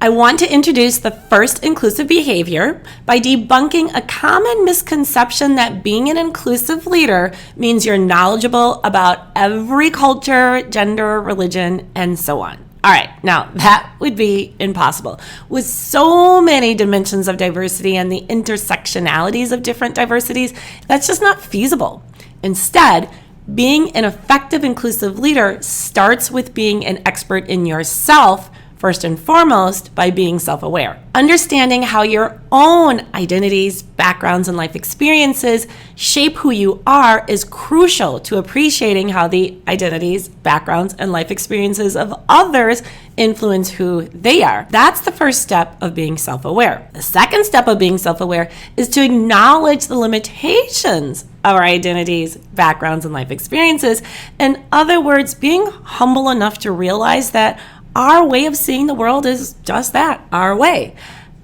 I want to introduce the first inclusive behavior by debunking a common misconception that being an inclusive leader means you're knowledgeable about every culture, gender, religion, and so on. All right, now that would be impossible. With so many dimensions of diversity and the intersectionalities of different diversities, that's just not feasible. Instead, being an effective inclusive leader starts with being an expert in yourself, first and foremost, by being self-aware. Understanding how your own identities, backgrounds, and life experiences shape who you are is crucial to appreciating how the identities, backgrounds, and life experiences of others influence who they are. That's the first step of being self-aware. The second step of being self-aware is to acknowledge the limitations of our identities, backgrounds, and life experiences. In other words, being humble enough to realize that our way of seeing the world is just that, our way.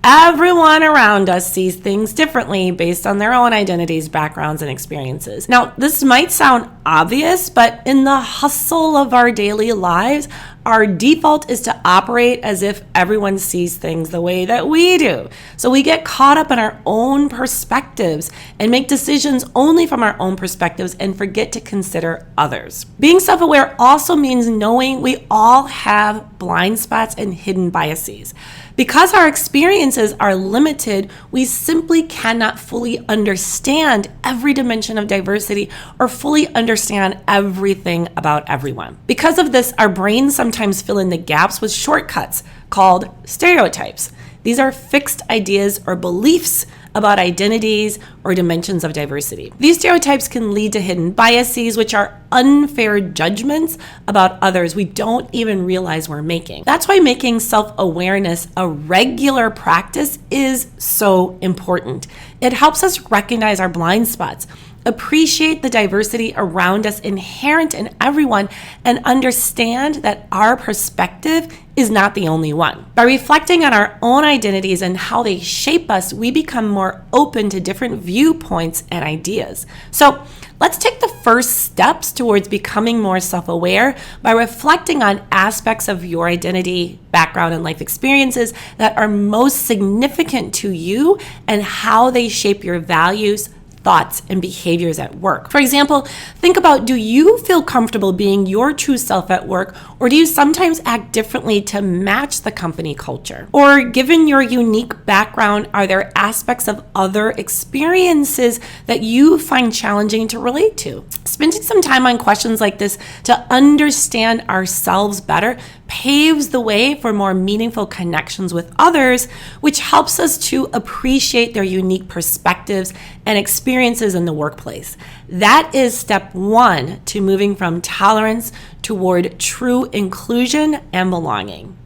Everyone around us sees things differently based on their own identities, backgrounds, and experiences. Now, this might sound obvious, but in the hustle of our daily lives, our default is to operate as if everyone sees things the way that we do. So we get caught up in our own perspectives and make decisions only from our own perspectives and forget to consider others. Being self-aware also means knowing we all have blind spots and hidden biases. Because our experiences are limited, we simply cannot fully understand every dimension of diversity or fully understand everything about everyone. Because of this, our brains sometimes fill in the gaps with shortcuts called stereotypes. These are fixed ideas or beliefs about identities or dimensions of diversity. These stereotypes can lead to hidden biases, which are unfair judgments about others we don't even realize we're making. That's why making self-awareness a regular practice is so important. It helps us recognize our blind spots, appreciate the diversity around us inherent in everyone, and understand that our perspective is not the only one. By reflecting on our own identities and how they shape us, we become more open to different viewpoints and ideas. So let's take the first steps towards becoming more self-aware by reflecting on aspects of your identity, background, and life experiences that are most significant to you and how they shape your values, thoughts, and behaviors at work. For example, think about, do you feel comfortable being your true self at work, or do you sometimes act differently to match the company culture? Or given your unique background, are there aspects of other experiences that you find challenging to relate to? Spending some time on questions like this to understand ourselves better paves the way for more meaningful connections with others, which helps us to appreciate their unique perspectives and experiences in the workplace. That is step one to moving from tolerance toward true inclusion and belonging.